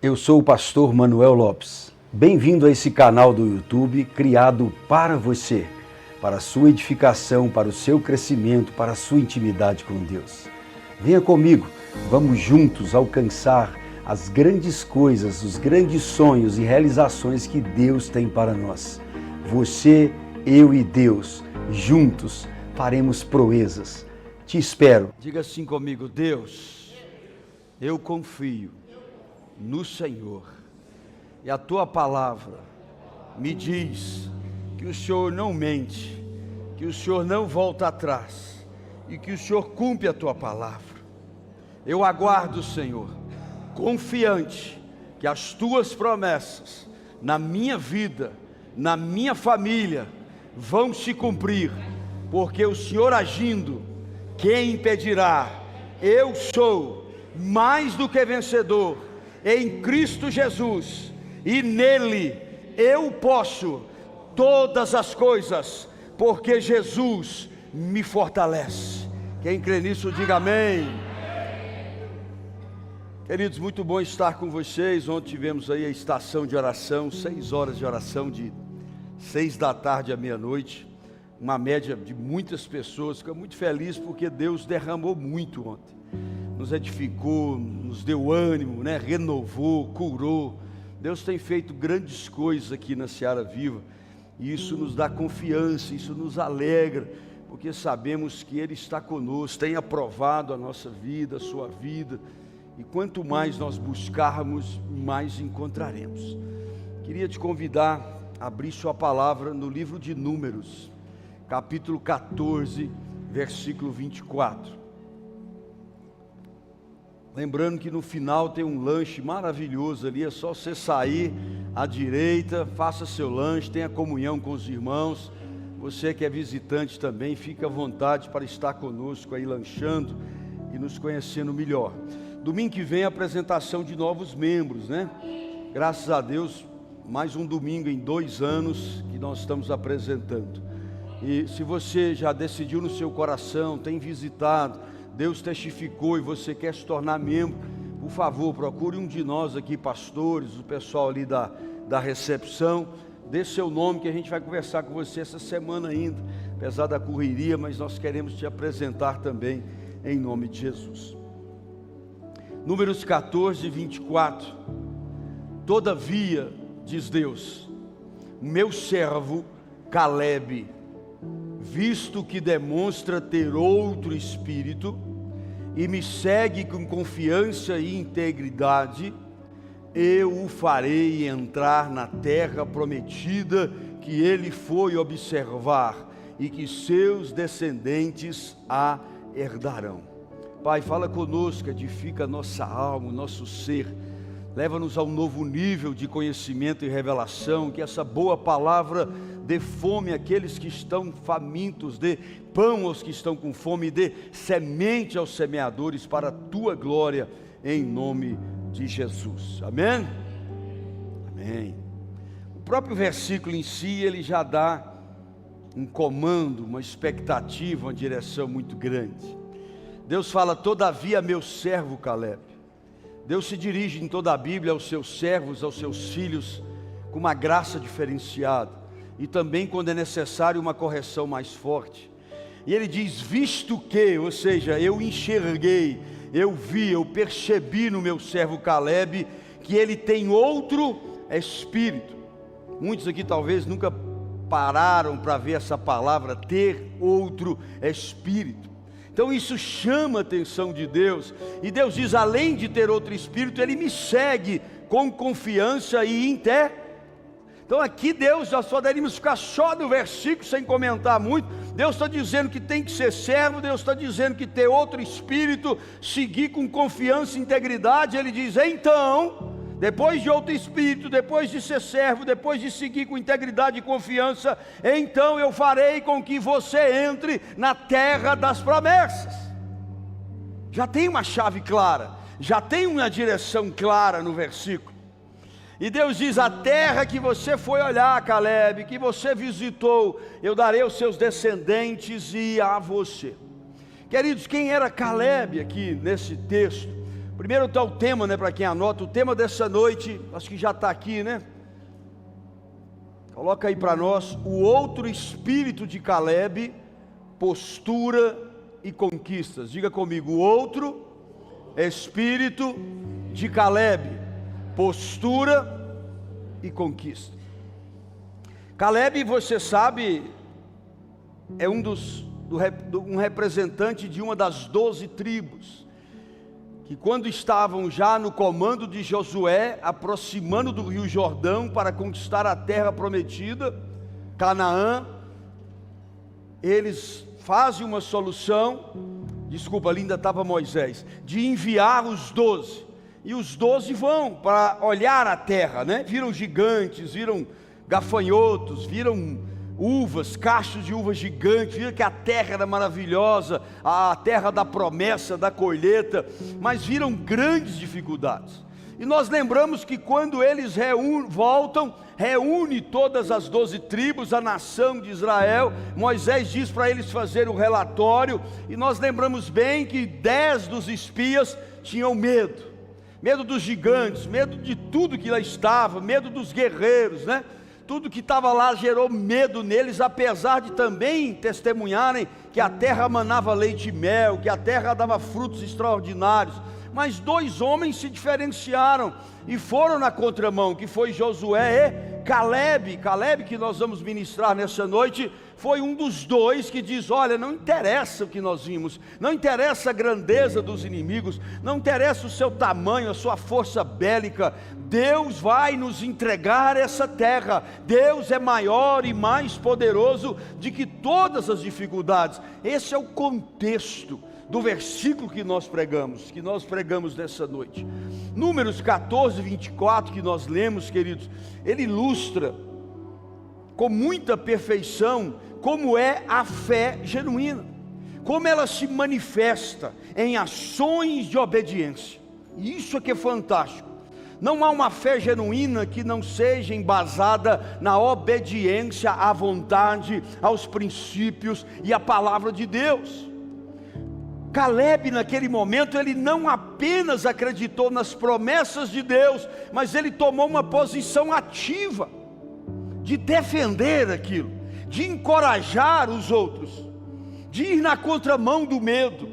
Eu sou o pastor Manuel Lopes. Bem-vindo a esse canal do YouTube criado para você, para a sua edificação, para o seu crescimento, para a sua intimidade com Deus. Venha comigo, vamos juntos alcançar as grandes coisas, os grandes sonhos e realizações que Deus tem para nós. Você, eu e Deus, juntos faremos proezas. Te espero. Diga assim comigo: Deus, eu confio no Senhor, e a tua palavra me diz que o Senhor não mente, que o Senhor não volta atrás e que o Senhor cumpre a tua palavra. Eu aguardo, Senhor, confiante que as tuas promessas na minha vida, na minha família, vão se cumprir, porque o Senhor agindo, quem impedirá? Eu sou mais do que vencedor em Cristo Jesus, e nele eu posso todas as coisas, porque Jesus me fortalece. Quem crê nisso, diga amém. Queridos, muito bom estar com vocês. Ontem tivemos aí a estação de oração, 6 horas de oração, de 6 da tarde à meia-noite, uma média de muitas pessoas. Fico muito feliz porque Deus derramou muito ontem, nos edificou, nos deu ânimo, renovou, curou. Deus tem feito grandes coisas aqui na Seara Viva, e isso nos dá confiança, isso nos alegra, porque sabemos que Ele está conosco, tem aprovado a nossa vida, a sua vida, e quanto mais nós buscarmos, mais encontraremos. Queria te convidar a abrir sua palavra no livro de Números, capítulo 14, versículo 24. Lembrando que no final tem um lanche maravilhoso ali, é só você sair à direita, faça seu lanche, tenha comunhão com os irmãos. Você que é visitante também, fique à vontade para estar conosco aí lanchando e nos conhecendo melhor. Domingo que vem a apresentação de novos membros, Graças a Deus, mais um domingo em 2 anos que nós estamos apresentando. E se você já decidiu no seu coração, tem visitado, Deus testificou e você quer se tornar membro, por favor, procure um de nós aqui, pastores, o pessoal ali da recepção, dê seu nome que a gente vai conversar com você essa semana ainda, apesar da correria, mas nós queremos te apresentar também em nome de Jesus. Números 14, 24. Todavia, diz Deus, meu servo Calebe, visto que demonstra ter outro espírito e me segue com confiança e integridade, eu o farei entrar na terra prometida que ele foi observar e que seus descendentes a herdarão. Pai, fala conosco, edifica nossa alma, nosso ser, leva-nos a um novo nível de conhecimento e revelação, que essa boa palavra dê fome àqueles que estão famintos, dê pão aos que estão com fome, dê semente aos semeadores para a tua glória, em nome de Jesus. Amém? Amém. O próprio versículo em si, ele já dá um comando, uma expectativa, uma direção muito grande. Deus fala: todavia meu servo Calebe. Deus se dirige em toda a Bíblia aos seus servos, aos seus filhos, com uma graça diferenciada, e também quando é necessário uma correção mais forte. E ele diz: visto que, ou seja, eu enxerguei, eu vi, eu percebi no meu servo Calebe que ele tem outro espírito. Muitos aqui talvez nunca pararam para ver essa palavra, ter outro espírito. Então isso chama a atenção de Deus, e Deus diz: além de ter outro espírito, Ele me segue com confiança e integridade. Então aqui Deus, nós poderíamos ficar só no versículo sem comentar muito. Deus está dizendo que tem que ser servo, Deus está dizendo que ter outro espírito, seguir com confiança e integridade. Ele diz: então, depois de outro espírito, depois de ser servo, depois de seguir com integridade e confiança, então eu farei com que você entre na terra das promessas. Já tem uma chave clara, já tem uma direção clara no versículo. E Deus diz: a terra que você foi olhar, Calebe, que você visitou, eu darei aos seus descendentes e a você. Queridos, quem era Calebe aqui nesse texto? Primeiro está o tema, né, para quem anota, o tema dessa noite, acho que já está aqui, né? Coloca aí para nós, o outro espírito de Caleb, postura e conquistas. Diga comigo, o outro espírito de Caleb, postura e conquista. Caleb, você sabe, é um representante de uma das 12 tribos, que quando estavam já no comando de Josué, aproximando do rio Jordão para conquistar a terra prometida, Canaã, eles fazem uma solução, ali ainda estava Moisés, de enviar os 12, e os 12 vão para olhar a terra, né? Viram gigantes, viram gafanhotos, viram uvas, cachos de uvas gigantes, viram que a terra era maravilhosa, a terra da promessa, da colheita, mas viram grandes dificuldades. E nós lembramos que quando eles reúne todas as 12 tribos, a nação de Israel, Moisés diz para eles fazerem o relatório, e nós lembramos bem que 10 dos espias tinham medo dos gigantes, medo de tudo que lá estava, medo dos guerreiros, né? Tudo que estava lá gerou medo neles, apesar de também testemunharem que a terra manava leite e mel, que a terra dava frutos extraordinários. Mas 2 homens se diferenciaram e foram na contramão, que foi Josué e Caleb. Caleb, que nós vamos ministrar nessa noite, foi um dos 2 que diz: olha, não interessa o que nós vimos, não interessa a grandeza dos inimigos, não interessa o seu tamanho, a sua força bélica, Deus vai nos entregar essa terra. Deus é maior e mais poderoso do que todas as dificuldades. Esse é o contexto do versículo que nós pregamos nessa noite. Números 14, 24, que nós lemos, queridos, ele ilustra com muita perfeição como é a fé genuína, como ela se manifesta em ações de obediência. E isso é que é fantástico. Não há uma fé genuína que não seja embasada na obediência à vontade, aos princípios e à palavra de Deus. Caleb, naquele momento, ele não apenas acreditou nas promessas de Deus, mas ele tomou uma posição ativa de defender aquilo, de encorajar os outros, de ir na contramão do medo,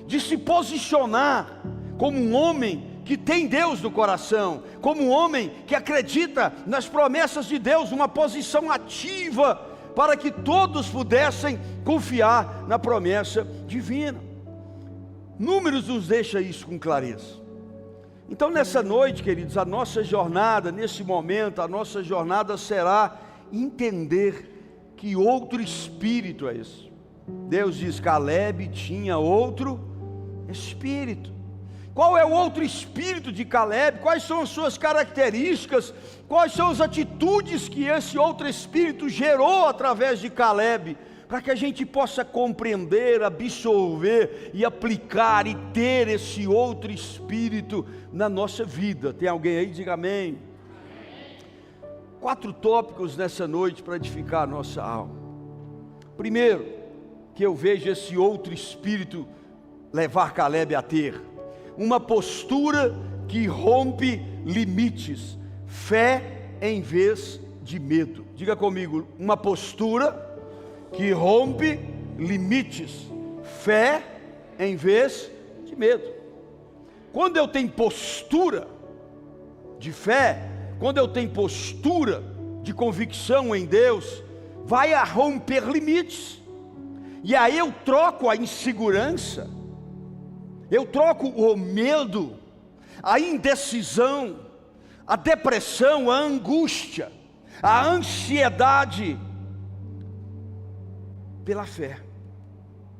de se posicionar como um homem que tem Deus no coração, como um homem que acredita nas promessas de Deus, uma posição ativa para que todos pudessem confiar na promessa divina. Números nos deixa isso com clareza. Então nessa noite, queridos, a nossa jornada, nesse momento, a nossa jornada será entender que outro espírito é esse. Deus diz: Caleb tinha outro espírito. Qual é o outro espírito de Caleb? Quais são as suas características? Quais são as atitudes que esse outro espírito gerou através de Caleb? Para que a gente possa compreender, absorver e aplicar e ter esse outro espírito na nossa vida. Tem alguém aí? Diga amém. 4 tópicos nessa noite para edificar a nossa alma. Primeiro, que eu vejo esse outro espírito levar Caleb a ter uma postura que rompe limites, fé em vez de medo. Diga comigo, uma postura que rompe limites, fé em vez de medo. Quando eu tenho postura de fé, quando eu tenho postura de convicção em Deus, vai a romper limites, e aí eu troco a insegurança, eu troco o medo, a indecisão, a depressão, a angústia, a ansiedade, pela fé,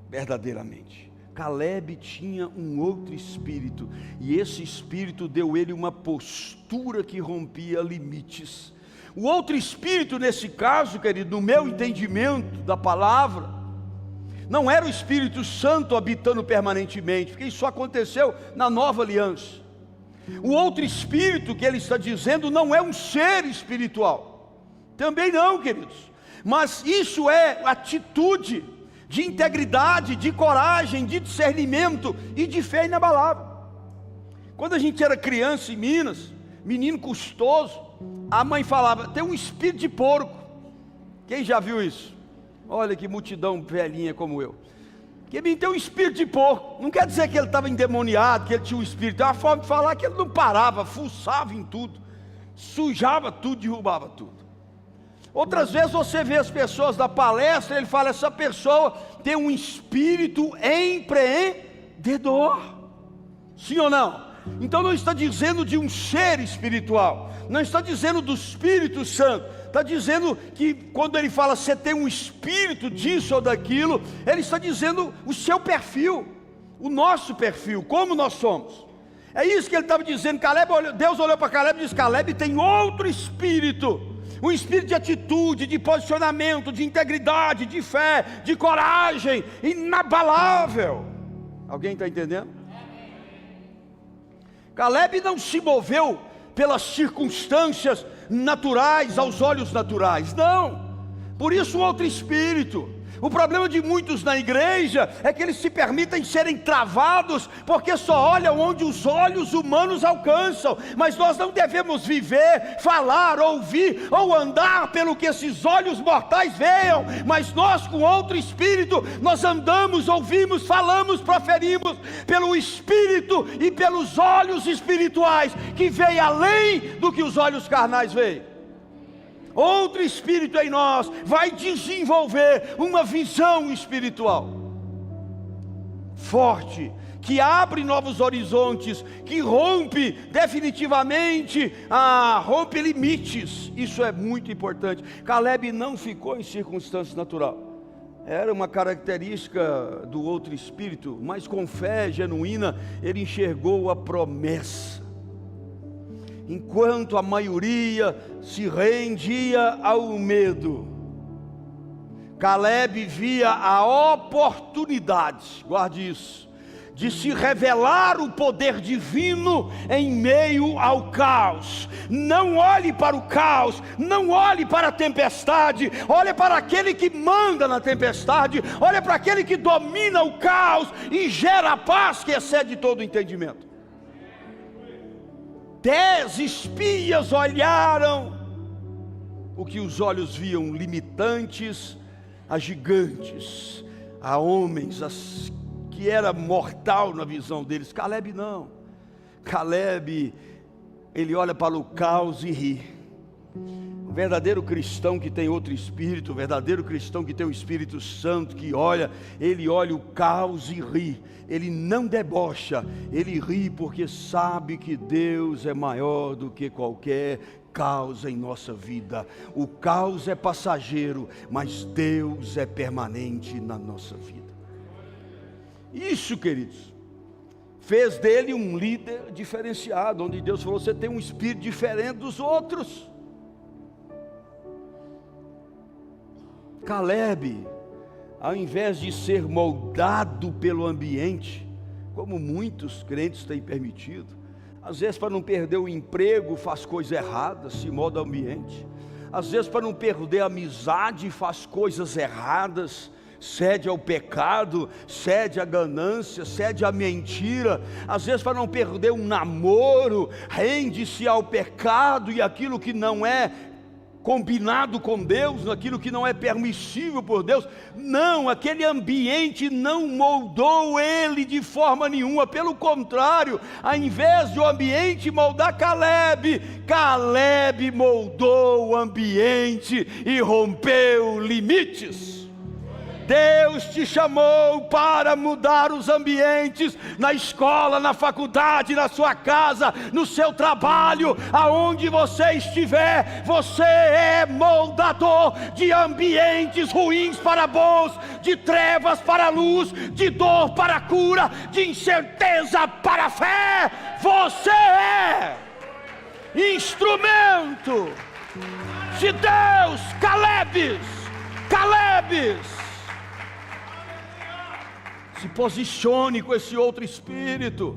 verdadeiramente. Caleb tinha um outro espírito, e esse espírito deu ele uma postura que rompia limites. O outro espírito nesse caso, querido, no meu entendimento da palavra, não era o Espírito Santo habitando permanentemente, porque isso aconteceu na nova aliança. O outro espírito que ele está dizendo não é um ser espiritual, também não, queridos. Mas isso é atitude de integridade, de coragem, de discernimento e de fé inabalável. Quando a gente era criança em Minas, menino custoso, a mãe falava, tem um espírito de porco. Quem já viu isso? Olha que multidão velhinha como eu. Que menino tem um espírito de porco. Não quer dizer que ele estava endemoniado, que ele tinha um espírito. É uma forma de falar que ele não parava, fuçava em tudo, sujava tudo, derrubava tudo. Outras vezes você vê as pessoas da palestra, ele fala, essa pessoa tem um espírito empreendedor. Sim ou não? Então não está dizendo de um ser espiritual, não está dizendo do Espírito Santo, está dizendo que quando ele fala você tem um espírito disso ou daquilo, ele está dizendo o seu perfil, o nosso perfil, como nós somos. É isso que ele estava dizendo. Deus olhou para Caleb e disse, Caleb tem outro espírito, um espírito de atitude, de posicionamento, de integridade, de fé, de coragem, inabalável. Alguém está entendendo? Caleb não se moveu pelas circunstâncias naturais, aos olhos naturais, não. Por isso outro espírito. O problema de muitos na igreja é que eles se permitem serem travados, porque só olham onde os olhos humanos alcançam. Mas nós não devemos viver, falar, ouvir ou andar pelo que esses olhos mortais vejam. Mas nós com outro espírito, nós andamos, ouvimos, falamos, proferimos pelo espírito e pelos olhos espirituais, que veem além do que os olhos carnais veem. Outro espírito em nós vai desenvolver uma visão espiritual forte, que abre novos horizontes, que rompe definitivamente, rompe limites. Isso é muito importante. Caleb não ficou em circunstância natural, era uma característica do outro espírito, mas com fé genuína ele enxergou a promessa. Enquanto a maioria se rendia ao medo, Caleb via a oportunidade, guarde isso, de se revelar o poder divino em meio ao caos. Não olhe para o caos, não olhe para a tempestade, olhe para aquele que manda na tempestade, olhe para aquele que domina o caos e gera a paz que excede todo o entendimento. 10 espias olharam o que os olhos viam, limitantes a gigantes, a homens, que era mortal na visão deles. Caleb não. Caleb, ele olha para o caos e ri. O verdadeiro cristão que tem outro espírito, o verdadeiro cristão que tem o Espírito Santo, que olha, ele olha o caos e ri. Ele não debocha, ele ri porque sabe que Deus é maior do que qualquer caos em nossa vida. O caos é passageiro, mas Deus é permanente na nossa vida. Isso, queridos, fez dele um líder diferenciado, onde Deus falou, você tem um espírito diferente dos outros. Caleb, ao invés de ser moldado pelo ambiente, como muitos crentes têm permitido, às vezes para não perder o emprego faz coisa errada, se molda o ambiente, às vezes para não perder a amizade faz coisas erradas, cede ao pecado, cede à ganância, cede à mentira, às vezes para não perder um namoro, rende-se ao pecado e aquilo que não é combinado com Deus, naquilo que não é permissível por Deus. Não, aquele ambiente não moldou ele de forma nenhuma, pelo contrário, ao invés de o ambiente moldar Caleb, Caleb moldou o ambiente e rompeu limites. Deus te chamou para mudar os ambientes, na escola, na faculdade, na sua casa, no seu trabalho, aonde você estiver. Você é moldador de ambientes ruins para bons, de trevas para luz, de dor para cura, de incerteza para fé. Você é instrumento de Deus. Calebes, se posicione com esse outro espírito.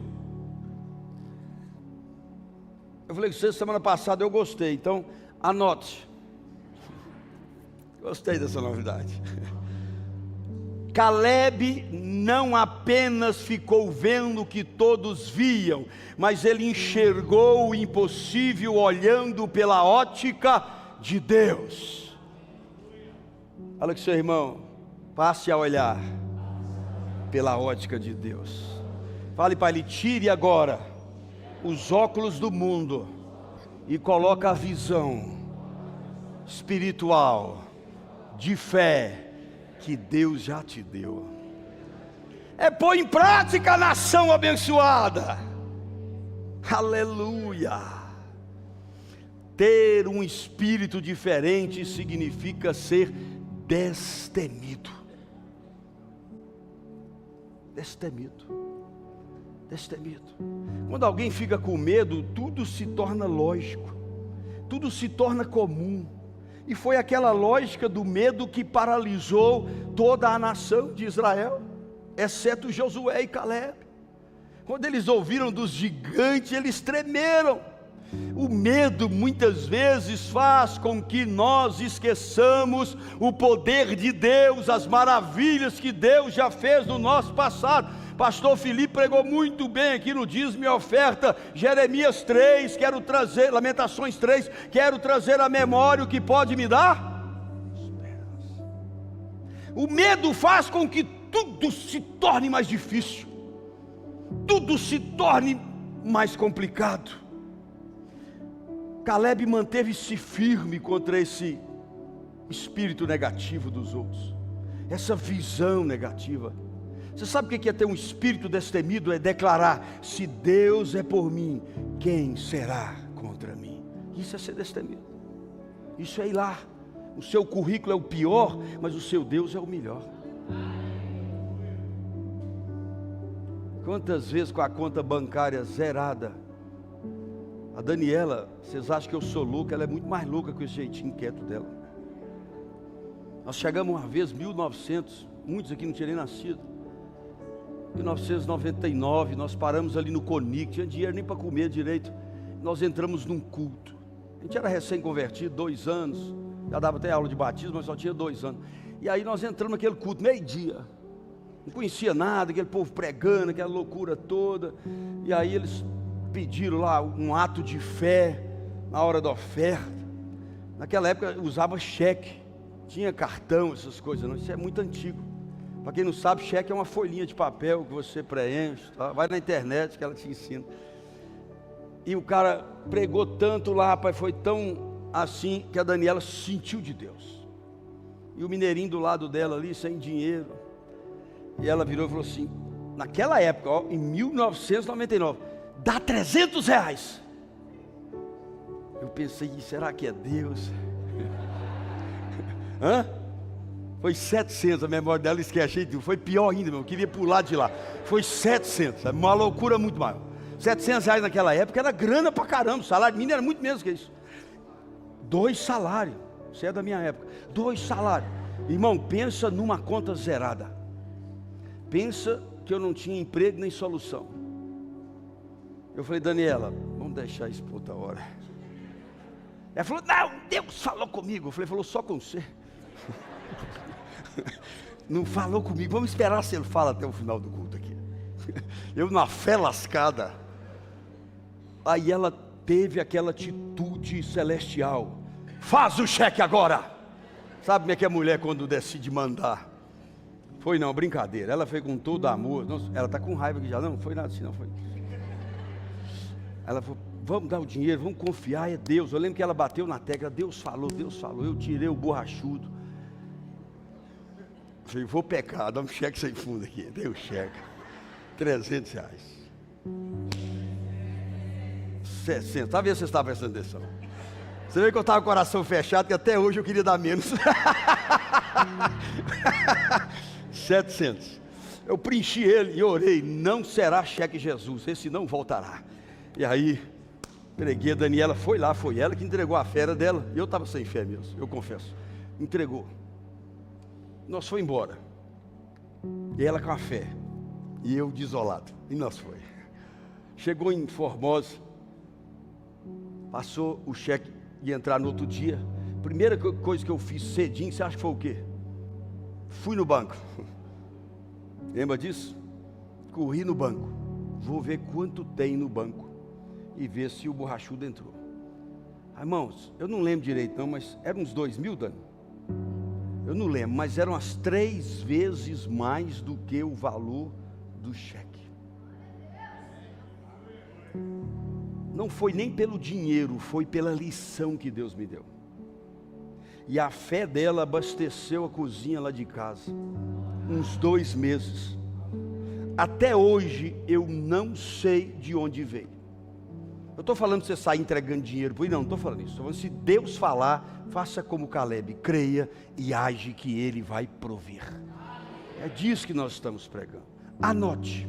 Eu falei com você semana passada, eu gostei, então anote. Gostei dessa novidade. Caleb não apenas ficou vendo o que todos viam, mas ele enxergou o impossível olhando pela ótica de Deus. Fala com seu irmão, passe a olhar pela ótica de Deus. Fale para ele, tire agora os óculos do mundo e coloque a visão espiritual de fé que Deus já te deu. É pôr em prática a nação abençoada. Aleluia. Ter um espírito diferente significa ser destemido. Destemido. Destemido. Quando alguém fica com medo, tudo se torna lógico, tudo se torna comum. E foi aquela lógica do medo que paralisou toda a nação de Israel, exceto Josué e Caleb. Quando eles ouviram dos gigantes, eles tremeram. O medo muitas vezes faz com que nós esqueçamos o poder de Deus, as maravilhas que Deus já fez no nosso passado. Pastor Felipe pregou muito bem aqui no Dízimo e Oferta, Jeremias 3, quero trazer, Lamentações 3, quero trazer à memória o que pode me dar esperança. O medo faz com que tudo se torne mais difícil, tudo se torne mais complicado. Caleb manteve-se firme contra esse espírito negativo dos outros, essa visão negativa. Você sabe o que é ter um espírito destemido? É declarar: se Deus é por mim, quem será contra mim? Isso é ser destemido. Isso é ir lá. O seu currículo é o pior, mas o seu Deus é o melhor. Quantas vezes com a conta bancária zerada? A Daniela, vocês acham que eu sou louco? Ela é muito mais louca com esse jeitinho quieto dela. Nós chegamos uma vez, 1900, muitos aqui não tinham nem nascido. 1999, nós paramos ali no Conic, tinha dinheiro nem para comer direito. Nós entramos num culto. A gente era recém-convertido, 2 anos, já dava até aula de batismo, mas só tinha 2 anos. E aí nós entramos naquele culto, meio-dia. Não conhecia nada, aquele povo pregando, aquela loucura toda. E aí eles pediram lá um ato de fé na hora da oferta. Naquela época usava cheque, tinha cartão, essas coisas não, isso é muito antigo. Para quem não sabe, cheque é uma folhinha de papel que você preenche, tá? Vai na internet que ela te ensina. E o cara pregou tanto lá, rapaz, foi tão assim que a Daniela sentiu de Deus. E o mineirinho do lado dela ali, sem dinheiro. E ela virou e falou assim, naquela época, ó, em 1999, dá R$300. Eu pensei, será que é Deus? Hã? Foi 700, a memória dela esquece, foi pior ainda, eu queria pular de lá. Foi 700, uma loucura muito maior. R$700 naquela época era grana pra caramba, o salário mínimo era muito menos que isso. 2 salários, isso é da minha época, 2 salários. Irmão, pensa numa conta zerada. Pensa que eu não tinha emprego nem solução. Eu falei, Daniela, vamos deixar isso por outra hora. Ela falou, não, Deus falou comigo. Eu falei, falou só com você. Não falou comigo, vamos esperar se ele fala até o final do culto aqui. Eu na fé lascada. Aí ela teve aquela atitude celestial. Faz o cheque agora. Sabe como é que é mulher quando decide mandar? Foi não, brincadeira. Ela fez com todo amor. Nossa, ela está com raiva aqui já. Não foi nada assim, não foi. Ela falou, vamos dar o dinheiro, vamos confiar, é Deus. Eu lembro que ela bateu na tecla, Deus falou. Eu tirei o borrachudo. Falei, vou pecar, dá um cheque sem fundo aqui. Dei o cheque. R$300. 60. Tá vendo se você está prestando atenção? Você vê que eu estava com o coração fechado, que até hoje eu queria dar menos. 700. Eu preenchi ele e orei, não será cheque Jesus, esse não voltará. E aí, preguei, a Daniela foi lá, foi ela que entregou a fera dela. E eu estava sem fé mesmo, eu confesso. Entregou. Nós foi embora. E ela com a fé. E eu desolado. E nós foi. Chegou em Formosa. Passou o cheque e entrar no outro dia. Primeira coisa que eu fiz cedinho, você acha que foi o quê? Fui no banco. Lembra disso? Corri no banco, vou ver quanto tem no banco e ver se o borrachudo entrou. Irmãos, eu não lembro direito não, mas eram uns 2.000, Dani? Eu não lembro, mas eram as 3 vezes mais do que o valor do cheque. Não foi nem pelo dinheiro, foi pela lição que Deus me deu. E a fé dela abasteceu a cozinha lá de casa, uns 2 meses. Até hoje eu não sei de onde veio. Eu estou falando de você sair entregando dinheiro por aí, não estou falando isso. Estou falando, se Deus falar, faça como Caleb, creia e age que Ele vai prover. É disso que nós estamos pregando. Anote.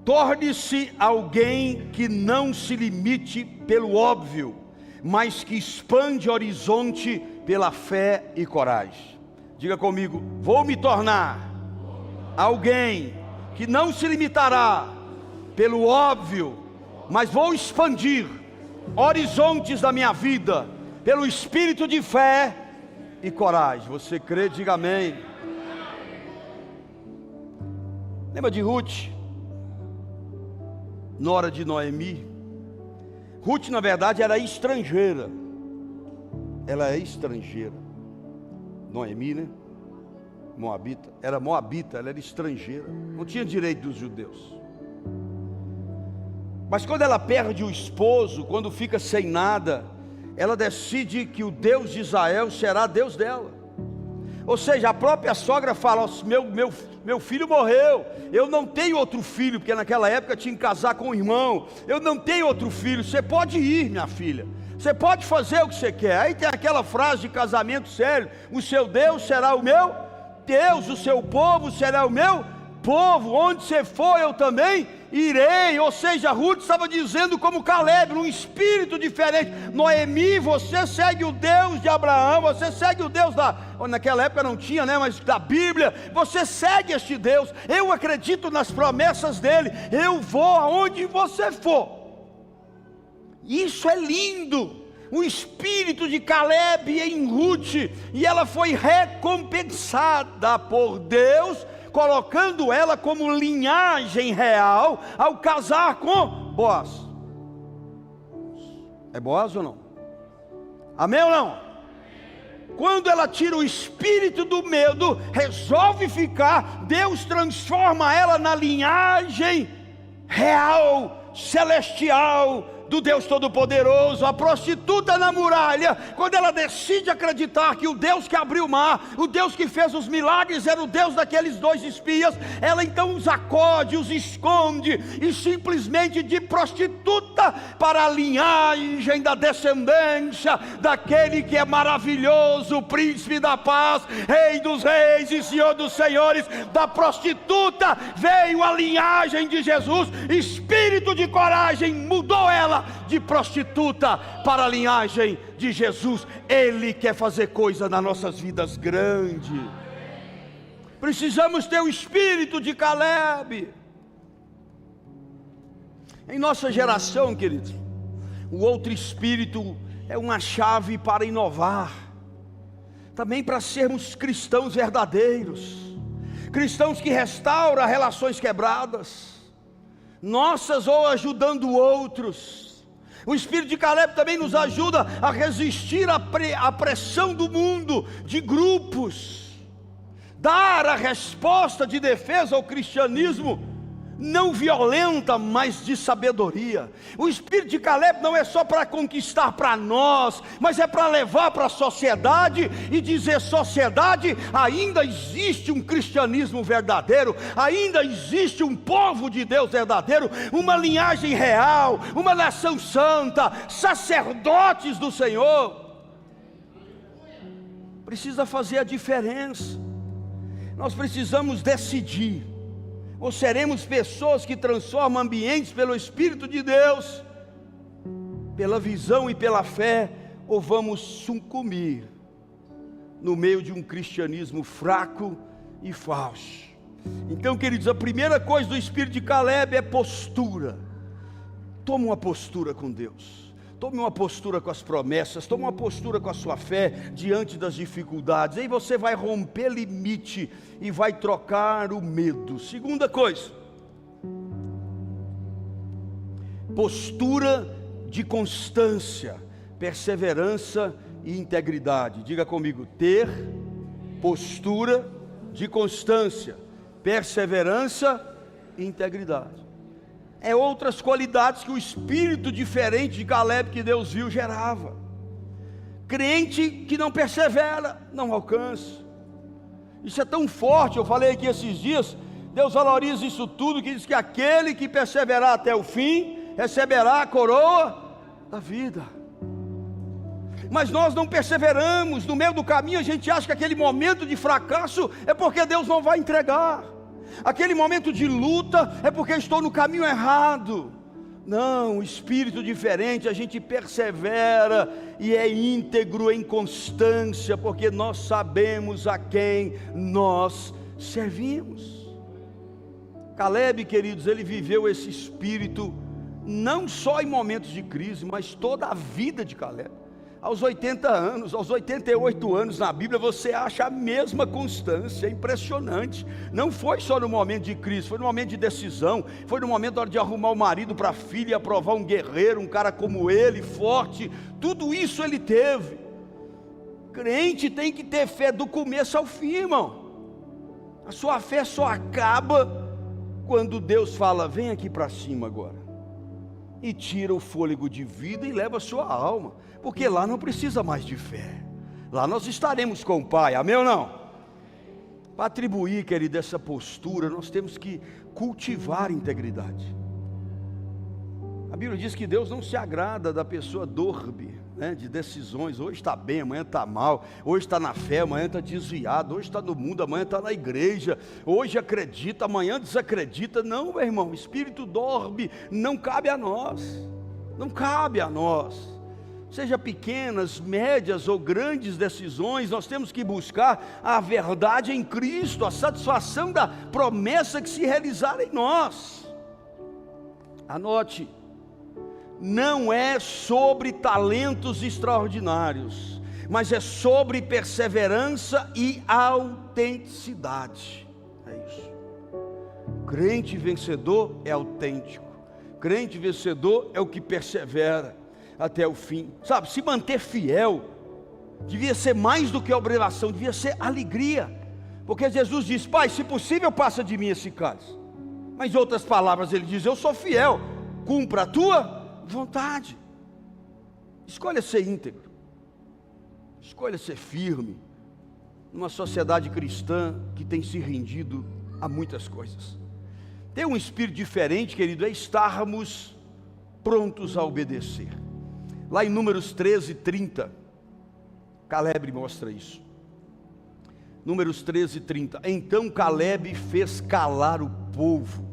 Torne-se alguém que não se limite pelo óbvio, mas que expande horizonte pela fé e coragem. Diga comigo, vou me tornar alguém que não se limitará pelo óbvio, mas vou expandir horizontes da minha vida pelo espírito de fé e coragem. Você crê? Diga amém. Lembra de Ruth? Nora de Noemi. Ruth, na verdade, era estrangeira. Ela é estrangeira. Noemi, né? Moabita. Era moabita, ela era estrangeira. Não tinha direito dos judeus. Mas quando ela perde o esposo, quando fica sem nada, ela decide que o Deus de Israel será Deus dela. Ou seja, a própria sogra fala, meu filho morreu, eu não tenho outro filho, porque naquela época tinha que casar com o irmão, eu não tenho outro filho, você pode ir, minha filha, você pode fazer o que você quer. Aí tem aquela frase de casamento sério, o seu Deus será o meu Deus, o seu povo será o meu povo, onde você for eu também irei. Ou seja, Ruth estava dizendo como Caleb, num espírito diferente. Noemi, você segue o Deus de Abraão, você segue o Deus naquela época não tinha, né, mas da Bíblia, você segue este Deus, eu acredito nas promessas dele, eu vou aonde você for. Isso é lindo, o espírito de Caleb em Ruth, e ela foi recompensada por Deus, colocando ela como linhagem real ao casar com Boaz. É Boaz ou não? Amém ou não? Quando ela tira o espírito do medo, resolve ficar, Deus transforma ela na linhagem real, celestial, do Deus Todo-Poderoso. A prostituta na muralha, quando ela decide acreditar que o Deus que abriu o mar, o Deus que fez os milagres, era o Deus daqueles 2 espias, ela então os acode, os esconde, e simplesmente de prostituta para a linhagem da descendência daquele que é maravilhoso, príncipe da paz, rei dos reis e senhor dos senhores. Da prostituta veio a linhagem de Jesus. Espírito de coragem mudou ela de prostituta para a linhagem de Jesus. Ele quer fazer coisa nas nossas vidas grande. Precisamos ter o espírito de Caleb. Em nossa geração, queridos, o outro espírito é uma chave para inovar, também para sermos cristãos verdadeiros, cristãos que restauram relações quebradas, nossas ou ajudando outros. O espírito de Caleb também nos ajuda a resistir à pressão do mundo, de grupos, dar a resposta de defesa ao cristianismo, não violenta, mas de sabedoria. O espírito de Caleb não é só para conquistar para nós, mas é para levar para a sociedade e dizer: sociedade, ainda existe um cristianismo verdadeiro, ainda existe um povo de Deus verdadeiro, uma linhagem real, uma nação santa, sacerdotes do Senhor. Precisa fazer a diferença. Nós precisamos decidir: ou seremos pessoas que transformam ambientes pelo Espírito de Deus, pela visão e pela fé, ou vamos sucumbir no meio de um cristianismo fraco e falso? Então, queridos, a primeira coisa do espírito de Caleb é postura. Toma uma postura com Deus, Tome uma postura com as promessas, tome uma postura com a sua fé diante das dificuldades. Aí você vai romper limite e vai trocar o medo. Segunda coisa, postura de constância, perseverança e integridade. Diga comigo: ter postura de constância, perseverança e integridade. É outras qualidades que o espírito diferente de Caleb que Deus viu gerava. Crente que não persevera, não alcança. Isso é tão forte, eu falei aqui esses dias, Deus valoriza isso tudo, que diz que aquele que perseverar até o fim, receberá a coroa da vida. Mas nós não perseveramos, no meio do caminho a gente acha que aquele momento de fracasso é porque Deus não vai entregar. Aquele momento de luta é porque estou no caminho errado. Não, espírito diferente, a gente persevera e é íntegro em constância, porque nós sabemos a quem nós servimos. Caleb, queridos, ele viveu esse espírito não só em momentos de crise, mas toda a vida de Caleb. Aos 80 anos, aos 88 anos na Bíblia, você acha a mesma constância, é impressionante. Não foi só no momento de crise, foi no momento de decisão, foi no momento da hora de arrumar o marido para a filha e aprovar um guerreiro, um cara como ele, forte. Tudo isso ele teve. Crente tem que ter fé do começo ao fim, irmão. A sua fé só acaba quando Deus fala: vem aqui para cima agora, e tira o fôlego de vida e leva a sua alma, porque lá não precisa mais de fé, lá nós estaremos com o Pai, amém ou não? Para atribuir, querido, essa postura, nós temos que cultivar a integridade. A Bíblia diz que Deus não se agrada da pessoa dorme, né, de decisões. Hoje está bem, amanhã está mal. Hoje está na fé, amanhã está desviado. Hoje está no mundo, amanhã está na igreja. Hoje acredita, amanhã desacredita. Não, meu irmão, o espírito dorme, não cabe a nós. Não cabe a nós. Seja pequenas, médias ou grandes decisões, nós temos que buscar a verdade em Cristo, a satisfação da promessa que se realizar em nós. Anote: não é sobre talentos extraordinários, mas é sobre perseverança e autenticidade. É isso. Crente vencedor é autêntico. Crente vencedor é o que persevera até o fim. Sabe, se manter fiel devia ser mais do que obrigação, devia ser alegria. Porque Jesus diz: Pai, se possível passa de mim esse cálice. Mas em outras palavras ele diz: eu sou fiel, cumpra a tua vontade. Escolha ser íntegro, escolha ser firme, numa sociedade cristã que tem se rendido a muitas coisas. Ter um espírito diferente, querido, é estarmos prontos a obedecer. Lá em Números 13:30, Caleb mostra isso. Números 13:30. Então Caleb fez calar o povo.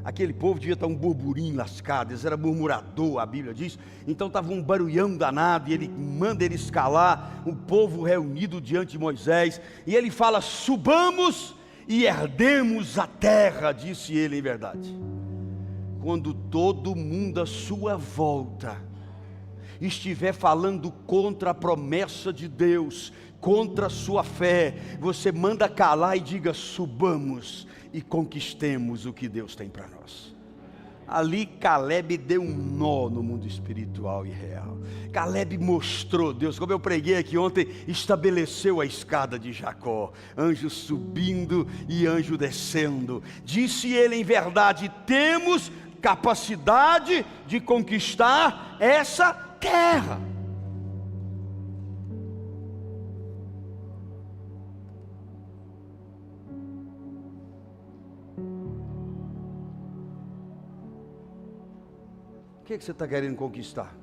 Aquele povo devia estar um burburinho lascado, eles eram murmurador, a Bíblia diz. Então estava um barulhão danado, e ele manda eles calar, o povo reunido diante de Moisés, e ele fala: subamos e herdemos a terra, disse ele em verdade. Quando todo mundo à sua volta estiver falando contra a promessa de Deus, contra a sua fé, você manda calar e diga: subamos e conquistemos o que Deus tem para nós. Ali Caleb deu um nó no mundo espiritual e real. Caleb mostrou Deus, como eu preguei aqui ontem, estabeleceu a escada de Jacó, anjo subindo e anjo descendo. Disse ele em verdade: temos capacidade de conquistar essa terra. O que você está querendo conquistar?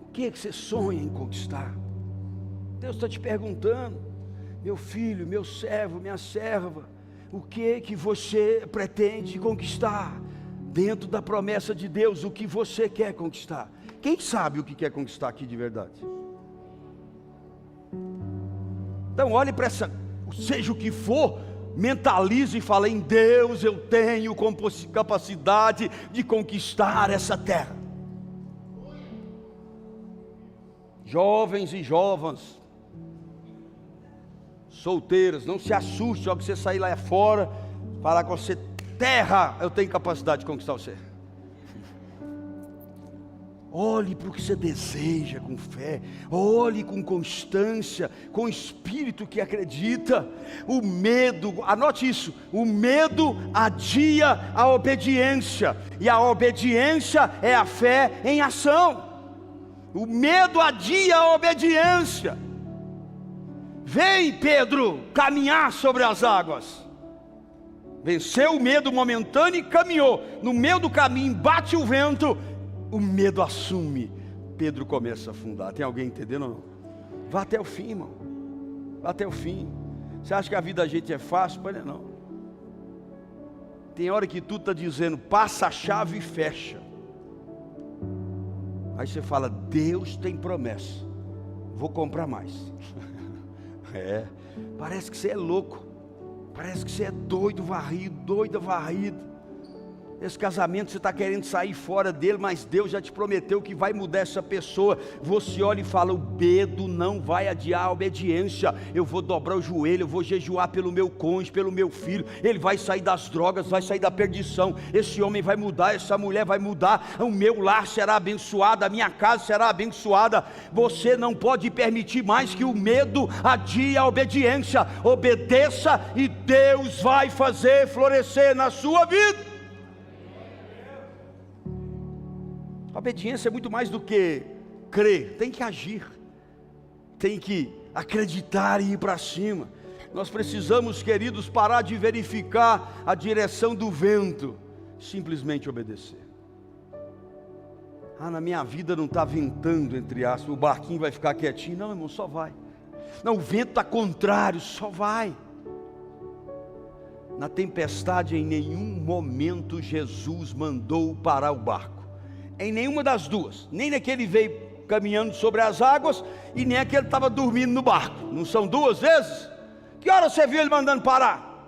O que você sonha em conquistar? Deus está te perguntando: meu filho, meu servo, minha serva, o que você pretende conquistar? Dentro da promessa de Deus, o que você quer conquistar? Quem sabe o que quer conquistar aqui de verdade? Então olhe para essa, seja o que for, mentalize e fale: em Deus eu tenho capacidade de conquistar essa terra. jovens e jovens, solteiras, não se assuste ao que você sair lá fora, falar com você, terra, eu tenho capacidade de conquistar você. Olhe para o que você deseja com fé, olhe com constância, com espírito que acredita. O medo, anote isso, o medo adia a obediência, e a obediência é a fé em ação. O medo adia a obediência. Vem, Pedro, caminhar sobre as águas. Venceu o medo momentâneo e caminhou. No meio do caminho bate o vento, o medo assume, Pedro começa a afundar. Tem alguém entendendo ou não? Vá até o fim, irmão. Vá até o fim. Você acha que a vida da gente é fácil? Mas não. Tem hora que tu está dizendo, passa a chave e fecha. Aí você fala, Deus tem promessa, vou comprar mais. Parece que você é louco. Parece que você é doido varrido, doida varrido. Esse casamento você está querendo sair fora dele, mas Deus já te prometeu que vai mudar essa pessoa. Você olha e fala, o medo não vai adiar a obediência. Eu vou dobrar o joelho, eu vou jejuar pelo meu cônjuge, pelo meu filho. Ele vai sair das drogas, vai sair da perdição. Esse homem vai mudar, essa mulher vai mudar. O meu lar será abençoado, a minha casa será abençoada. Você não pode permitir mais que o medo adie a obediência. Obedeça e Deus vai fazer florescer na sua vida. A obediência é muito mais do que crer, tem que agir, tem que acreditar e ir para cima. Nós precisamos, queridos, parar de verificar a direção do vento, simplesmente obedecer. Na minha vida não está ventando, entre aspas, o barquinho vai ficar quietinho. Não, irmão, só vai. Não, o vento está contrário, só vai. Na tempestade, em nenhum momento Jesus mandou parar o barco. Em nenhuma das duas, nem naquele veio caminhando sobre as águas, e nem aquele estava dormindo no barco. Não são duas vezes? Que hora você viu ele mandando parar?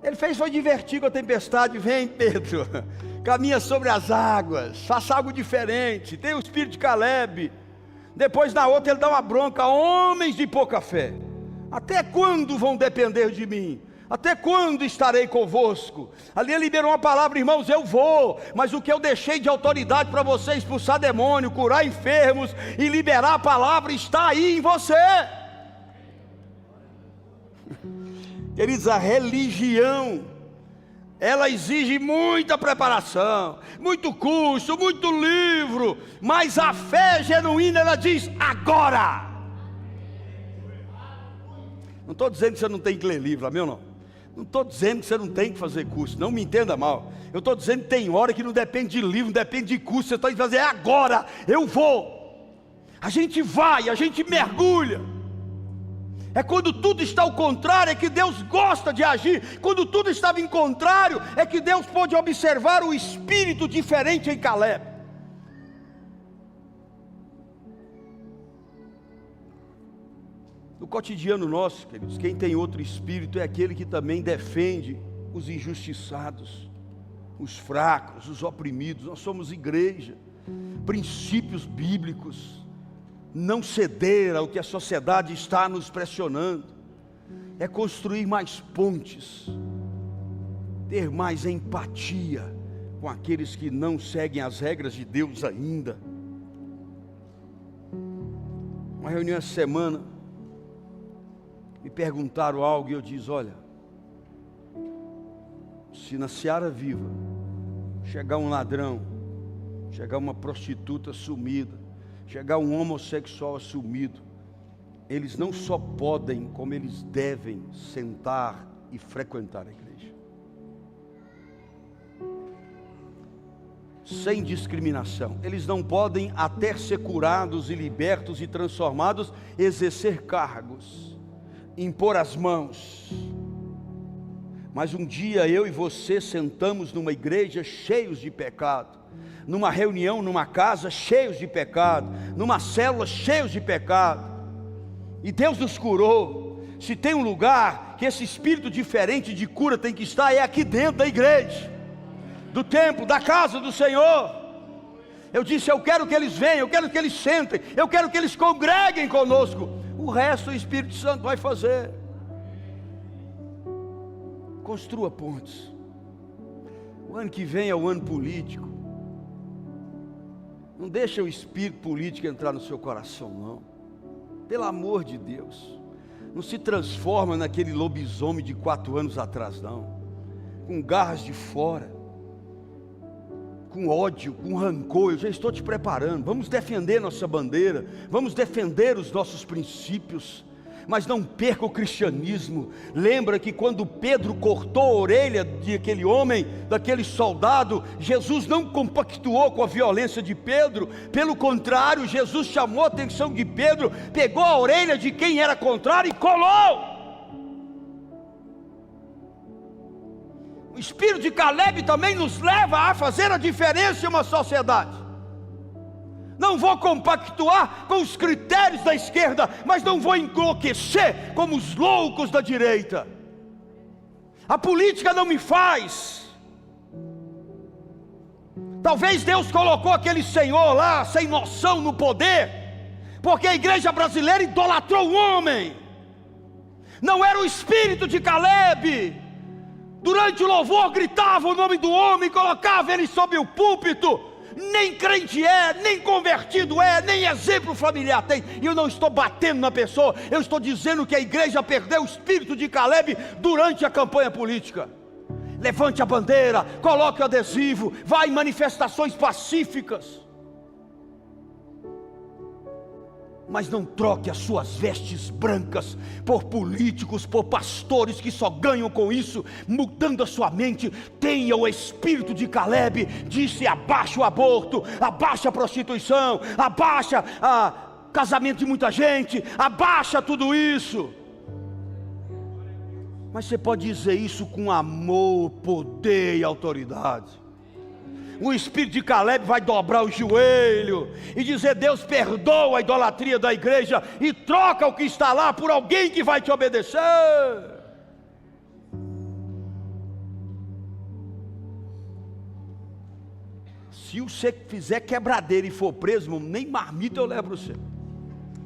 Ele foi divertir com a tempestade. Vem, Pedro, caminha sobre as águas, faça algo diferente, tem o espírito de Caleb. Depois na outra ele dá uma bronca, homens de pouca fé, até quando vão depender de mim? Até quando estarei convosco? Ali ele liberou uma palavra, irmãos, eu vou, mas o que eu deixei de autoridade para você expulsar demônio, curar enfermos e liberar a palavra está aí em você. Queridos, a religião, ela exige muita preparação, muito curso, muito livro, mas a fé genuína, ela diz, agora. Não estou dizendo que você não tem que ler livro, amém ou não? Não estou dizendo que você não tem que fazer curso, não me entenda mal. Eu estou dizendo que tem hora que não depende de livro, não depende de curso. Você está dizendo, fazer agora, eu vou. A gente vai, a gente mergulha. É quando tudo está ao contrário, é que Deus gosta de agir. Quando tudo estava em contrário, é que Deus pôde observar o espírito diferente em Caleb. No cotidiano nosso, queridos, quem tem outro espírito é aquele que também defende os injustiçados, os fracos, os oprimidos. Nós somos igreja, princípios bíblicos, não ceder ao que a sociedade está nos pressionando, é construir mais pontes, ter mais empatia com aqueles que não seguem as regras de Deus ainda. Uma reunião essa semana, me perguntaram algo e eu disse, olha, se na Seara Viva chegar um ladrão, chegar uma prostituta sumida, chegar um homossexual assumido, eles não só podem, como eles devem sentar e frequentar a igreja, sem discriminação. Eles não podem, até ser curados e libertos e transformados, exercer cargos, impor as mãos. Mas um dia eu e você sentamos numa igreja cheios de pecado, numa reunião, numa casa cheios de pecado, numa célula cheios de pecado, e Deus nos curou. Se tem um lugar que esse espírito diferente de cura tem que estar, é aqui dentro da igreja, do templo, da casa do Senhor. Eu disse, eu quero que eles venham, eu quero que eles sentem, eu quero que eles congreguem conosco. O resto o Espírito Santo vai fazer. Construa pontes. O ano que vem é o ano político. Não deixa o espírito político entrar no seu coração, não. Pelo amor de Deus. Não se transforma naquele lobisomem de 4 anos atrás, não. Com garras de fora, com ódio, com rancor. Eu já estou te preparando. Vamos defender nossa bandeira, vamos defender os nossos princípios, mas não perca o cristianismo. Lembra que quando Pedro cortou a orelha daquele homem, daquele soldado, Jesus não compactuou com a violência de Pedro. Pelo contrário, Jesus chamou a atenção de Pedro, pegou a orelha de quem era contrário e colou. O espírito de Caleb também nos leva a fazer a diferença em uma sociedade. Não vou compactuar com os critérios da esquerda, mas não vou enlouquecer como os loucos da direita. A política não me faz. Talvez Deus colocou aquele senhor lá, sem noção, no poder, porque a igreja brasileira idolatrou o homem. Não era o espírito de Caleb. Durante o louvor gritava o nome do homem, colocava ele sob o púlpito. Nem crente é, nem convertido é, nem exemplo familiar tem. E eu não estou batendo na pessoa, eu estou dizendo que a igreja perdeu o espírito de Caleb durante a campanha política. Levante a bandeira, coloque o adesivo, vá em manifestações pacíficas, mas não troque as suas vestes brancas por políticos, por pastores que só ganham com isso, mudando a sua mente. Tenha o espírito de Caleb. Disse: abaixa o aborto, abaixa a prostituição, abaixa o casamento de muita gente, abaixa tudo isso. Mas você pode dizer isso com amor, poder e autoridade. O espírito de Caleb vai dobrar o joelho e dizer: Deus, perdoa a idolatria da igreja e troca o que está lá por alguém que vai te obedecer. Se você fizer quebradeira e for preso, irmão, nem marmita eu levo para você,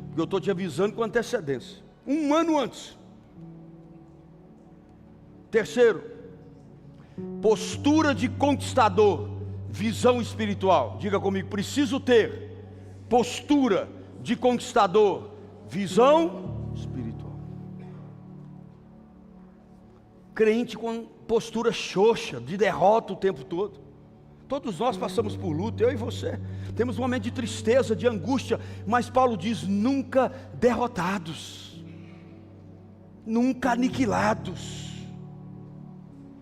porque eu estou te avisando com antecedência, 1 ano antes. Terceiro, postura de conquistador, visão espiritual. Diga comigo: preciso ter postura de conquistador, visão espiritual. Crente com postura xoxa, de derrota o tempo todo. Todos nós passamos por luta, eu e você. Temos um momento de tristeza, de angústia, mas Paulo diz: nunca derrotados, nunca aniquilados.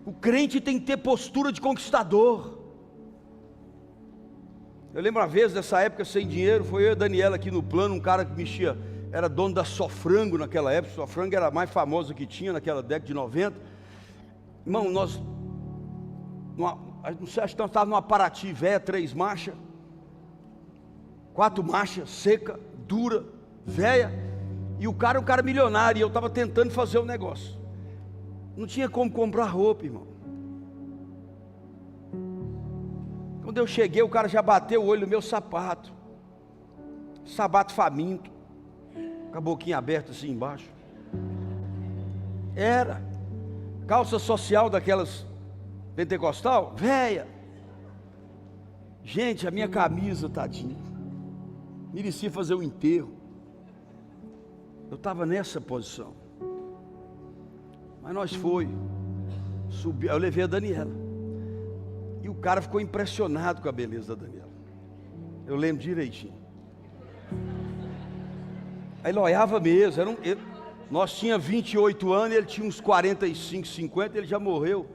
O crente tem que ter postura de conquistador. Eu lembro uma vez, nessa época, sem dinheiro, foi eu e a Daniela aqui no plano, um cara que mexia, era dono da Sofrango naquela época. Sofrango era a mais famosa que tinha naquela década de 90. Irmão, nós, não sei, acho que nós estávamos numa Paraty velha, 3 marchas, 4 marchas, seca, dura, velha, e o cara é um cara milionário, e eu estava tentando fazer o negócio. Não tinha como comprar roupa, irmão. Quando eu cheguei, o cara já bateu o olho no meu sapato. Sapato faminto, com a boquinha aberta assim embaixo. Era calça social daquelas pentecostal, velha. Gente, a minha camisa, tadinha, merecia fazer o enterro. Eu estava nessa posição. Mas nós subi, eu levei a Daniela, e o cara ficou impressionado com a beleza da Daniela. Eu lembro direitinho. Aí ele olhava mesmo, nós tínhamos 28 anos, ele tinha uns 45, 50, ele já morreu.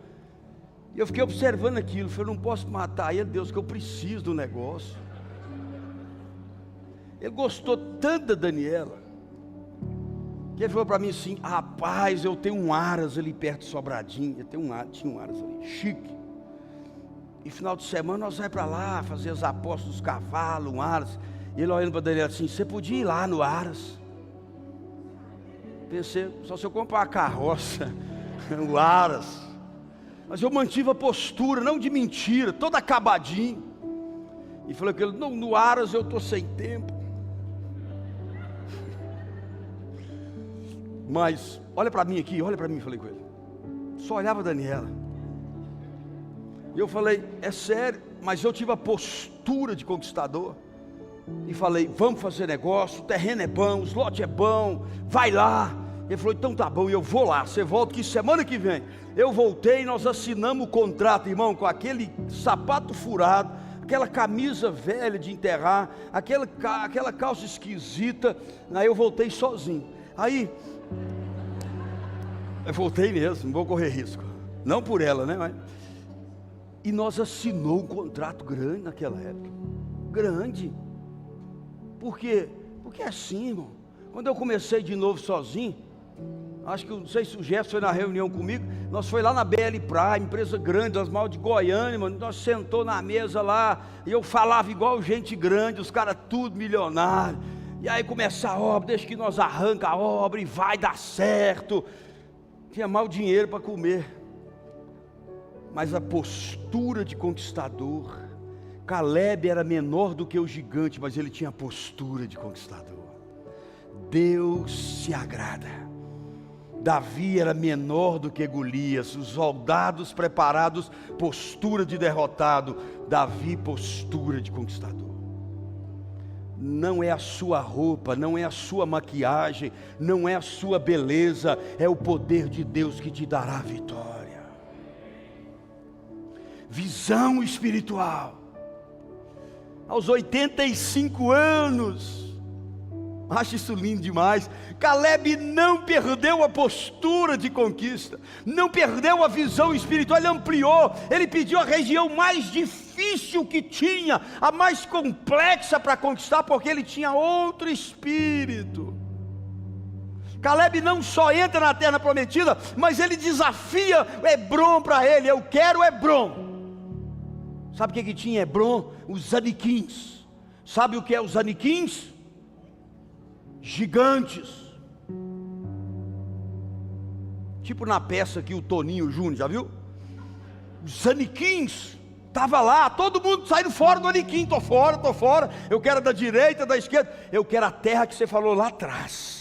E eu fiquei observando aquilo, eu falei: não posso matar ele, Deus, que eu preciso do negócio. Ele gostou tanto da Daniela, que ele falou para mim assim: rapaz, eu tenho um Aras ali perto de Sobradinho. Tinha um Aras ali, chique. E final de semana nós vamos para lá, fazer as apostas dos cavalos, um Aras. E ele olhando para a Daniela assim: você podia ir lá no Aras. Pensei: só se eu comprar uma carroça, o Aras. Mas eu mantive a postura, não de mentira, todo acabadinho. E falei com ele: não, no Aras eu estou sem tempo. Mas olha para mim aqui, olha para mim, falei com ele. Só olhava a Daniela. E eu falei: é sério, mas eu tive a postura de conquistador. E falei: vamos fazer negócio, o terreno é bom, o slot é bom, vai lá. Ele falou: então tá bom, eu vou lá, você volta que semana que vem. Eu voltei, nós assinamos o contrato, irmão, com aquele sapato furado, aquela camisa velha de enterrar, aquela calça esquisita. Aí eu voltei sozinho. Aí eu voltei mesmo, não vou correr risco, não por ela, né? Mas... E nós assinamos um contrato grande naquela época, grande. Por quê? Porque é assim, irmão. Quando eu comecei de novo sozinho, acho que, não sei se o Gerson foi na reunião comigo, nós foi lá na BL Prime, empresa grande, das mal de Goiânia, mano. Nós sentou na mesa lá, e eu falava igual gente grande, os caras tudo milionário. E aí começa a obra, deixa que nós arranca a obra e vai dar certo. Tinha mal dinheiro para comer, mas a postura de conquistador. Caleb era menor do que o gigante, mas ele tinha a postura de conquistador. Deus se agrada. Davi era menor do que Golias, os soldados preparados, postura de derrotado. Davi, postura de conquistador. Não é a sua roupa, não é a sua maquiagem, não é a sua beleza, é o poder de Deus que te dará a vitória. Visão espiritual. Aos 85 anos, acho isso lindo demais. Caleb não perdeu a postura de conquista, não perdeu a visão espiritual, ele ampliou, ele pediu a região mais difícil que tinha, a mais complexa para conquistar, porque ele tinha outro espírito. Caleb não só entra na terra prometida, mas ele desafia Hebron para ele: eu quero Hebron. Sabe o que tinha em Hebron? Os aniquins. Sabe o que é os aniquins? Gigantes. Tipo na peça aqui, o Toninho Júnior, já viu? Os aniquins. Estava lá, todo mundo saindo fora do aniquim. Estou fora, eu quero da direita, da esquerda. Eu quero a terra que você falou lá atrás.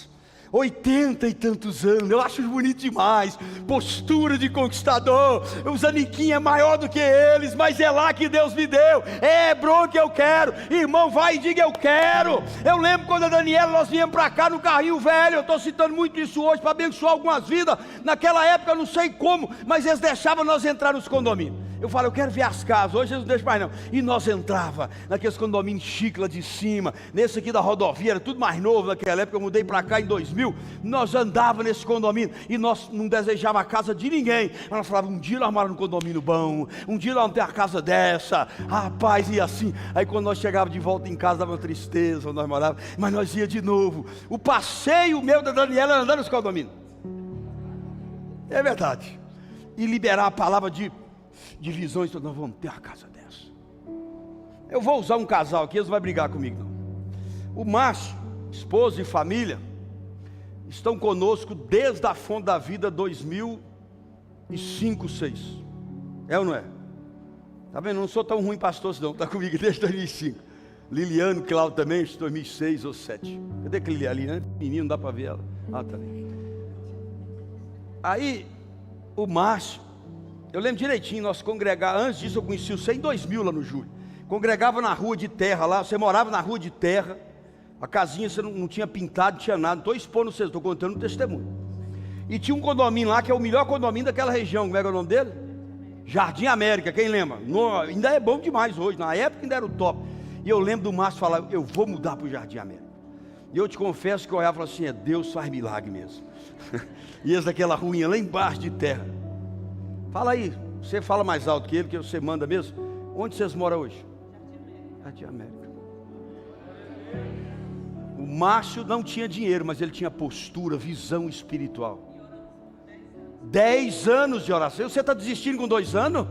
80 e tantos anos, eu acho bonito demais. Postura de conquistador. Os aniquim é maior do que eles, mas é lá que Deus me deu. É Hebron que eu quero. Irmão, vai e diga: eu quero. Eu lembro quando a Daniela, nós viemos para cá no carrinho velho. Eu estou citando muito isso hoje para abençoar algumas vidas. Naquela época eu não sei como, mas eles deixavam nós entrar nos condomínios. Eu falo: eu quero ver as casas. Hoje eles não deixam mais não. E nós entrava naqueles condomínios chique lá de cima. Nesse aqui da rodovia, era tudo mais novo naquela época. Eu mudei para cá em 2000. Nós andávamos nesse condomínio e nós não desejava a casa de ninguém. Mas nós falávamos: um dia nós moramos num condomínio bom, um dia nós vamos ter a casa dessa. Rapaz, e assim. Aí quando nós chegávamos de volta em casa, dava uma tristeza onde nós morávamos, mas nós ia de novo. O passeio meu da Daniela era andar nesse condomínio. É verdade. E liberar a palavra de visões. Então, nós vamos ter a casa dessa. Eu vou usar um casal aqui, eles não vão brigar comigo não. O Márcio, esposa e família, estão conosco desde a Fonte da Vida 2005, 2006. É ou não é? Tá vendo? Não sou tão ruim pastor não, está comigo desde 2005. Liliano, Cláudio também, 2006 ou 2007. Cadê aquele ali, né? Menino, não dá para ver ela. Ah, tá ali. Aí, o Márcio, eu lembro direitinho, nós congregávamos, antes disso eu conheci você em 2000 lá no Júlio. Congregava na rua de terra lá, você morava na rua de terra. A casinha você não tinha pintado, não tinha nada. Não estou expondo vocês, estou contando um testemunho. E tinha um condomínio lá, que é o melhor condomínio daquela região. Como é que é o nome dele? Jardim América, quem lembra? Ainda é bom demais hoje, na época ainda era o top. E eu lembro do Márcio falar: eu vou mudar para o Jardim América. E eu te confesso que eu olhava e falava assim: é, Deus faz milagre mesmo. E eles daquela ruinha lá embaixo de terra. Fala aí, você fala mais alto que ele, que você manda mesmo. Onde vocês moram hoje? Jardim América. O Márcio não tinha dinheiro, mas ele tinha postura, visão espiritual. 10 anos de oração. Você está desistindo com 2 anos?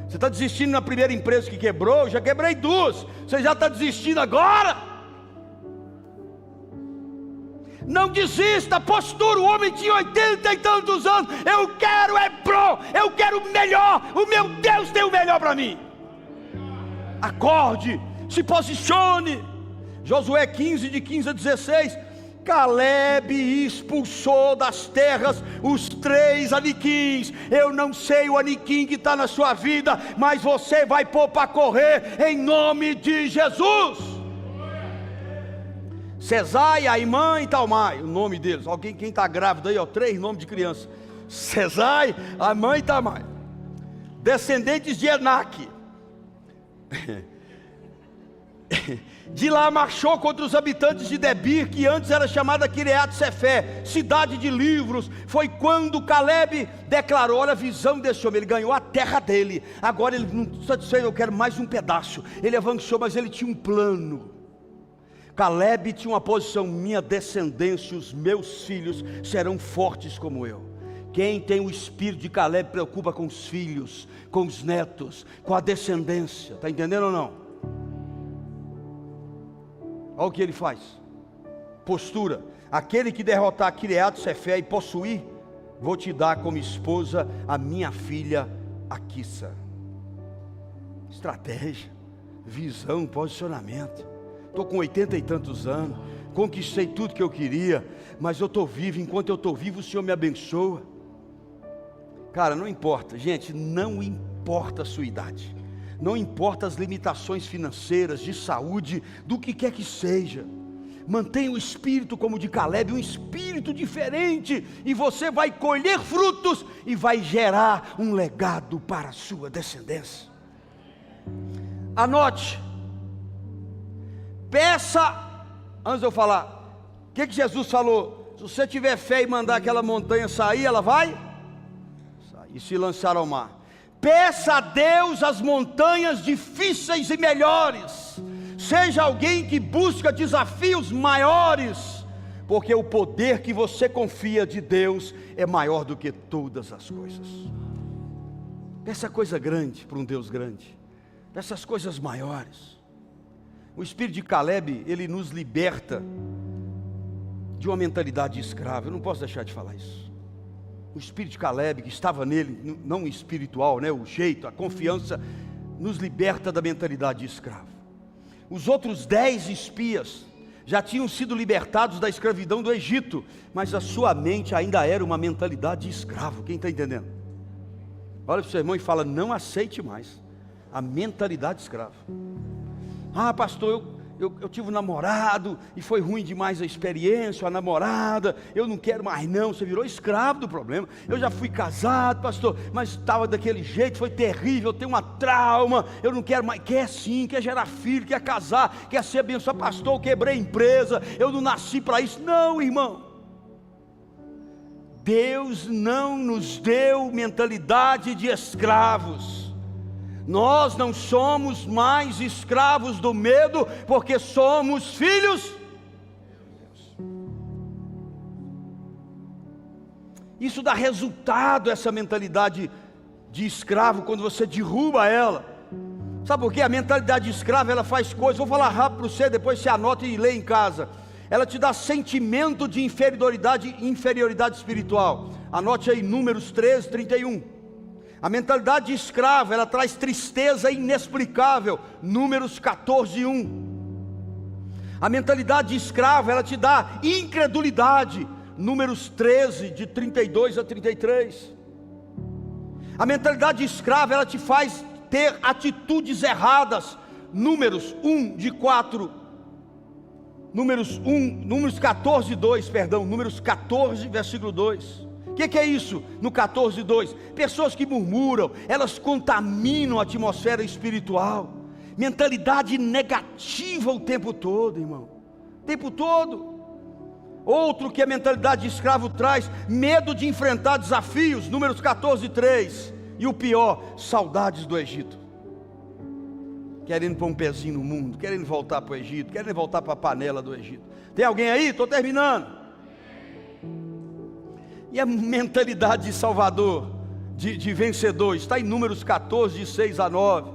Você está desistindo na primeira empresa que quebrou? Eu já quebrei 2. Você já está desistindo agora? Não desista, postura. O homem tinha 80 e tantos anos. Eu quero Hebron, eu quero o melhor. O meu Deus tem o melhor para mim. Acorde, se posicione. Josué 15, de 15 a 16, Calebe expulsou das terras os 3 aniquins. Eu não sei o aniquim que está na sua vida, mas você vai pôr para correr em nome de Jesus. Cesai, Aimã e Talmai, o nome deles. Alguém, quem está grávido aí, 3 nomes de criança: Cesai, Aimã e Talmai, descendentes de Enaque. De lá marchou contra os habitantes de Debir, que antes era chamada Quireat Sefé, cidade de livros. Foi quando Calebe declarou: olha a visão desse homem, ele ganhou a terra dele, agora ele não está satisfeito, eu quero mais um pedaço. Ele avançou, mas ele tinha um plano. Calebe tinha uma posição: minha descendência, os meus filhos serão fortes como eu. Quem tem o espírito de Calebe preocupa com os filhos, com os netos, com a descendência. Está entendendo ou não? Olha o que ele faz. Postura: aquele que derrotar Quireat Sefé e possuir, vou te dar como esposa a minha filha Aquissa. Estratégia, visão, posicionamento. Estou com 80 e tantos anos, conquistei tudo que eu queria, mas eu estou vivo. Enquanto eu estou vivo, o Senhor me abençoa. Cara, não importa, gente, não importa a sua idade, não importa as limitações financeiras, de saúde, do que quer que seja. Mantenha o espírito como o de Calebe, um espírito diferente, e você vai colher frutos e vai gerar um legado para a sua descendência. Anote, peça, antes de eu falar, o que Jesus falou? Se você tiver fé e mandar aquela montanha sair, ela vai sair e se lançar ao mar. Peça a Deus as montanhas difíceis e melhores. Seja alguém que busca desafios maiores, porque o poder que você confia de Deus é maior do que todas as coisas. Peça coisa grande para um Deus grande. Peça as coisas maiores. O espírito de Calebe, ele nos liberta de uma mentalidade de escravo. Eu não posso deixar de falar isso. O espírito de Calebe, que estava nele, não espiritual, né? O jeito, a confiança, nos liberta da mentalidade de escravo. Os outros 10 espias já tinham sido libertados da escravidão do Egito, mas a sua mente ainda era uma mentalidade de escravo. Quem está entendendo? Olha para o seu irmão e fala: não aceite mais a mentalidade de escravo. Ah, pastor, eu tive um namorado e foi ruim demais a experiência, a namorada, eu não quero mais não. Você virou escravo do problema. Eu já fui casado, pastor, mas estava daquele jeito, foi terrível, eu tenho uma trauma, eu não quero mais. Quer sim, quer gerar filho, quer casar, quer ser abençoado. Pastor, eu quebrei a empresa, eu não nasci para isso. Não, irmão, Deus não nos deu mentalidade de escravos. Nós não somos mais escravos do medo, porque somos filhos de Deus. Isso dá resultado, essa mentalidade de escravo, quando você derruba ela. Sabe por quê? A mentalidade de escravo, ela faz coisas, vou falar rápido para você, depois você anota e lê em casa. Ela te dá sentimento de inferioridade espiritual. Anote aí, Números 13, 31. A mentalidade de escravo, ela traz tristeza inexplicável. Números 14, 1. A mentalidade de escravo, ela te dá incredulidade. Números 13, de 32 a 33. A mentalidade de escravo, ela te faz ter atitudes erradas. Números 1, de 4. Números 14, 2, perdão. Números 14, versículo 2. O que é isso? No 14, 2, pessoas que murmuram, elas contaminam a atmosfera espiritual. Mentalidade negativa o tempo todo, irmão, o tempo todo. Outro que a mentalidade de escravo traz: medo de enfrentar desafios. Números 14, 3. E o pior, saudades do Egito. Querendo pôr um pezinho no mundo, querendo voltar para o Egito, querendo voltar para a panela do Egito. Tem alguém aí? Estou terminando. E a mentalidade de salvador, de vencedor, está em Números 14, de 6 a 9.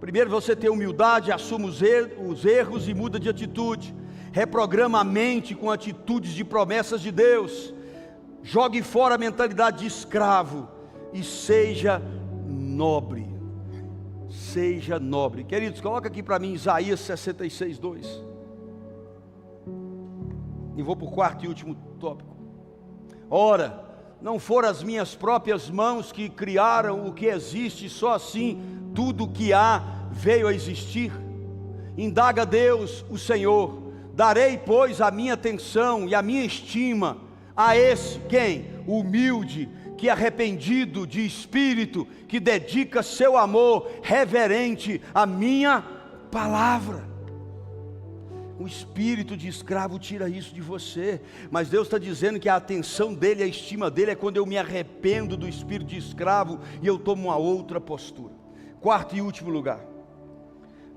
Primeiro você tem humildade, assume os erros e muda de atitude. Reprograma a mente com atitudes de promessas de Deus. Jogue fora a mentalidade de escravo e seja nobre. seja nobre. Queridos, coloca aqui para mim Isaías 66, 2. E vou para o quarto e último tópico. Ora, não foram as minhas próprias mãos que criaram o que existe, só assim tudo o que há veio a existir? Indaga Deus, o Senhor: darei, pois, a minha atenção e a minha estima a esse, quem? O humilde, que arrependido de espírito, que dedica seu amor reverente à minha palavra. O espírito de escravo tira isso de você, mas Deus está dizendo que a atenção dele, a estima dele é quando eu me arrependo do espírito de escravo e eu tomo uma outra postura. Quarto e último lugar,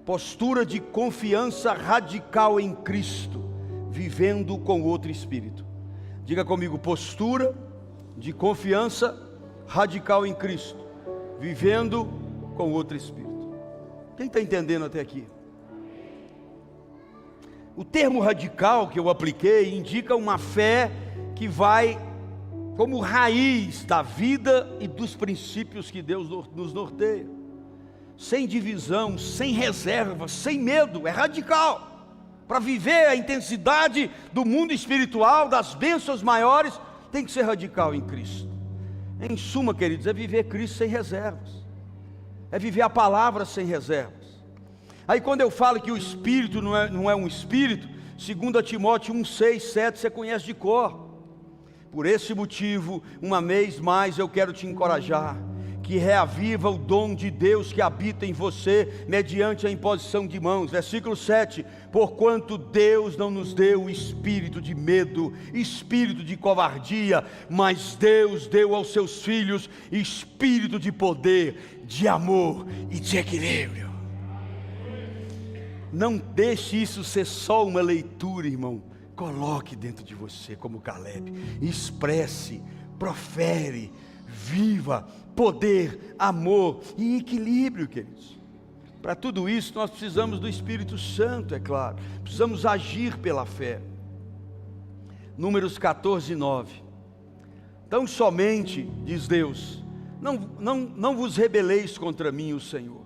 postura de confiança radical em Cristo, vivendo com outro espírito. Diga comigo: postura de confiança radical em Cristo, vivendo com outro espírito. Quem está entendendo até aqui? O termo radical que eu apliquei indica uma fé que vai como raiz da vida e dos princípios que Deus nos norteia, sem divisão, sem reserva, sem medo. É radical. Para viver a intensidade do mundo espiritual, das bênçãos maiores, tem que ser radical em Cristo. Em suma, queridos, é viver Cristo sem reservas, é viver a palavra sem reservas. Aí quando eu falo que o Espírito não é um Espírito, 2 Timóteo 1, 6, 7, você conhece de cor. Por esse motivo, uma vez mais eu quero te encorajar, que reaviva o dom de Deus que habita em você, mediante a imposição de mãos. Versículo 7, porquanto Deus não nos deu espírito de medo, espírito de covardia, mas Deus deu aos seus filhos espírito de poder, de amor e de equilíbrio. Não deixe isso ser só uma leitura, irmão. Coloque dentro de você como Caleb. Expresse, profere, viva poder, amor e equilíbrio, queridos. Para tudo isso nós precisamos do Espírito Santo, é claro. Precisamos agir pela fé. Números 14, 9. Tão somente, diz Deus, não vos rebeleis contra mim, o Senhor.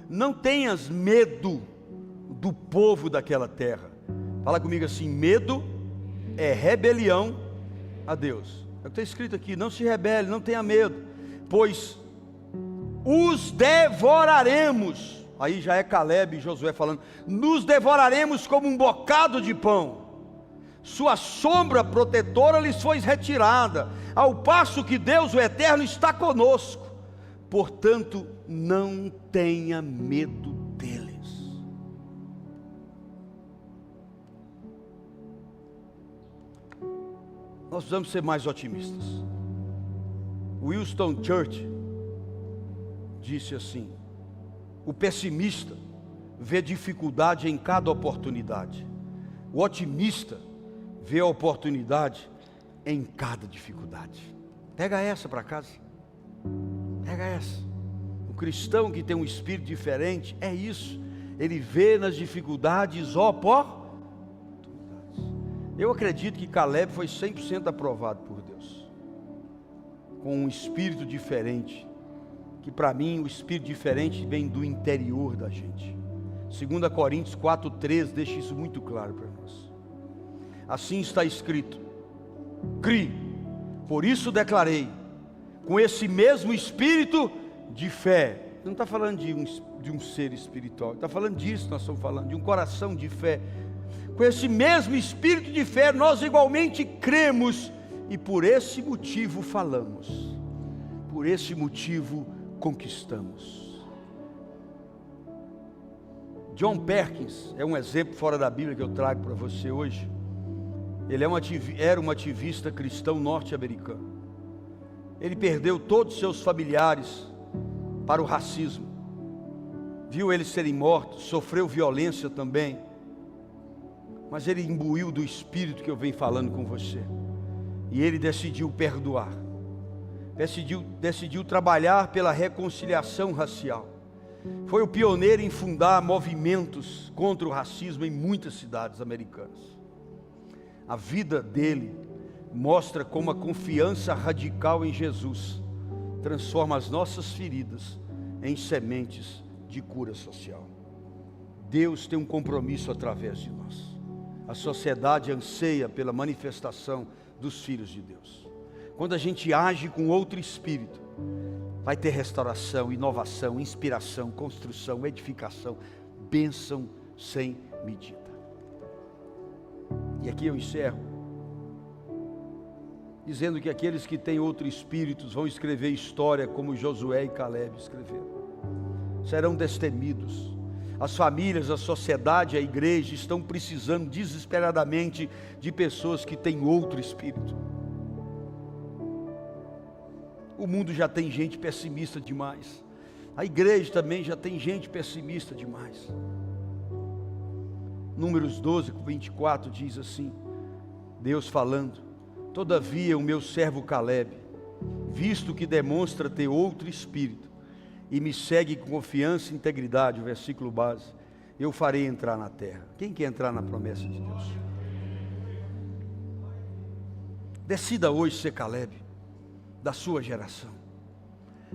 Não tenhas medo do povo daquela terra. Fala comigo assim: medo é rebelião a Deus. É o que está escrito aqui: não se rebele, não tenha medo, pois os devoraremos. Aí já é Caleb e Josué falando: nos devoraremos como um bocado de pão. Sua sombra protetora lhes foi retirada, ao passo que Deus, o Eterno, está conosco. Portanto, não tenha medo deles. Nós precisamos ser mais otimistas. Winston Churchill disse assim: o pessimista vê dificuldade em cada oportunidade, o otimista vê a oportunidade em cada dificuldade. Pega essa para casa, pega essa. O cristão que tem um espírito diferente é isso, ele vê nas dificuldades oportunidades. Eu acredito que Caleb foi 100% aprovado por Deus, com um espírito diferente, que para mim o espírito diferente vem do interior da gente. 2 Coríntios 4,13 deixa isso muito claro para nós. Assim está escrito: crie, por isso declarei, com esse mesmo espírito de fé. Não está falando de um ser espiritual, está falando disso, nós estamos falando de um coração de fé. Com esse mesmo espírito de fé, nós igualmente cremos, e por esse motivo falamos, por esse motivo conquistamos. John Perkins é um exemplo fora da Bíblia que eu trago para você hoje. Ele era um ativista cristão norte-americano. Ele perdeu todos os seus familiares para o racismo, viu eles serem mortos, sofreu violência também, mas ele imbuiu do espírito que eu venho falando com você, e ele decidiu perdoar, decidiu trabalhar pela reconciliação racial. Foi o pioneiro em fundar movimentos contra o racismo em muitas cidades americanas. A vida dele mostra como a confiança radical em Jesus transforma as nossas feridas em sementes de cura social. Deus tem um compromisso através de nós. A sociedade anseia pela manifestação dos filhos de Deus. Quando a gente age com outro espírito, vai ter restauração, inovação, inspiração, construção, edificação, bênção sem medida. E aqui eu encerro, dizendo que aqueles que têm outro espírito vão escrever história como Josué e Caleb escreveram. Serão destemidos. As famílias, a sociedade, a igreja estão precisando desesperadamente de pessoas que têm outro espírito. O mundo já tem gente pessimista demais. A igreja também já tem gente pessimista demais. Números 12, 24 diz assim, Deus falando: todavia o meu servo Caleb, visto que demonstra ter outro espírito, e me segue com confiança e integridade, o versículo base, eu farei entrar na terra. Quem quer entrar na promessa de Deus? Decida hoje ser Caleb, da sua geração.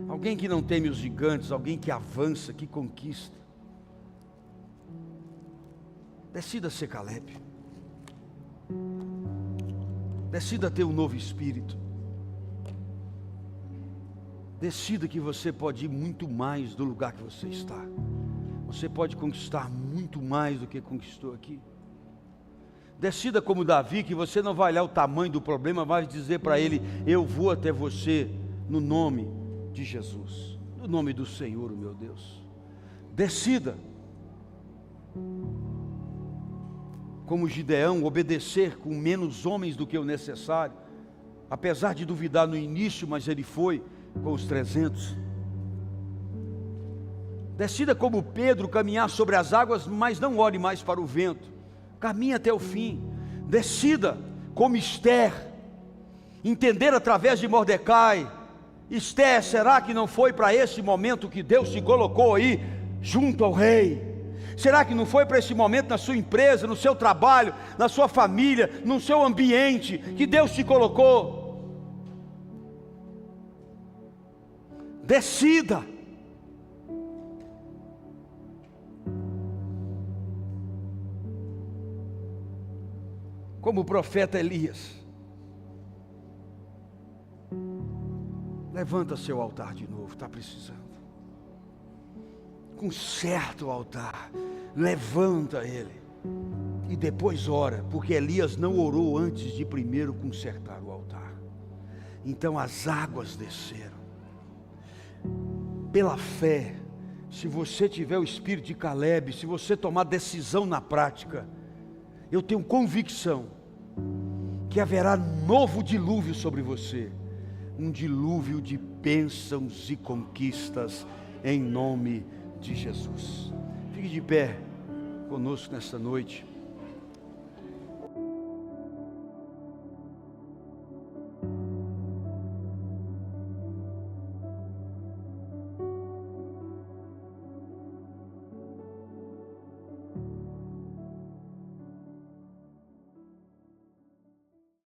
Alguém que não teme os gigantes, alguém que avança, que conquista. Decida ser Caleb. Decida ter um novo espírito. Decida que você pode ir muito mais do lugar que você está. Você pode conquistar muito mais do que conquistou aqui. Decida como Davi, que você não vai olhar o tamanho do problema, vai dizer para ele: eu vou até você no nome de Jesus, no nome do Senhor, o meu Deus. Decida como Gideão, obedecer com menos homens do que o necessário, apesar de duvidar no início, mas ele foi com os 300. Decida como Pedro, caminhar sobre as águas, mas não olhe mais para o vento, caminhe até o fim. Decida como Esther, entender através de Mordecai: Esther, será que não foi para esse momento que Deus te colocou aí junto ao rei? Será que não foi para esse momento na sua empresa, no seu trabalho, na sua família, no seu ambiente que Deus te colocou? Decida. Como o profeta Elias, levanta seu altar de novo, está precisando. Conserta o altar, levanta ele e depois ora, porque Elias não orou antes de primeiro consertar o altar. Então as águas desceram. Pela fé, se você tiver o espírito de Caleb, se você tomar decisão na prática, eu tenho convicção que haverá novo dilúvio sobre você, um dilúvio de bênçãos e conquistas, em nome de Jesus. Fique de pé conosco nesta noite.